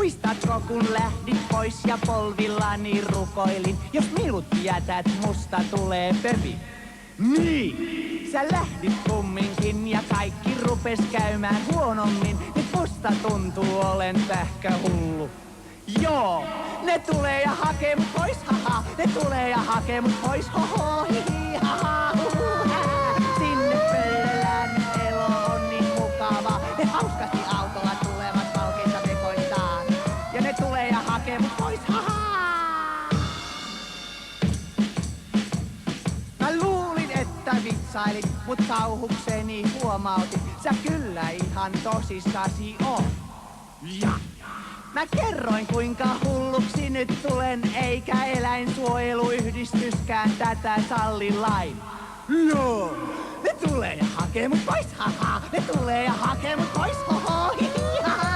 Muistatko kun lähdit pois ja polvillani rukoilin, jos minut jätät, musta tulee pöpi. Niin! Sä lähdit kumminkin ja kaikki rupes käymään huonommin. Nyt musta tuntuu olen pähkähullu. Joo, ne tulee ja hakee mut pois, haha. Ne tulee ja hakee mut pois, hoho, hihi, haha, huhu, hää. Sinne pöllölään nyt elo on niin mukava. Ne hauskasti autolla tulevat palkinsa vekoittaa. Ja ne tulee ja hakee mut pois, haha. Mä luulin, että vitsailit, mut kauhukseni huomautin. Sä kyllä ihan tosissasi oot. Ja mä kerroin kuinka hulluksi nyt tulen, eikä eläinsuojeluyhdistyskään tätä salli lain. Joo, ne tulee ja hakee mut pois, haha. Ne tulee ja hakee mut pois, hoho, hihi, haha.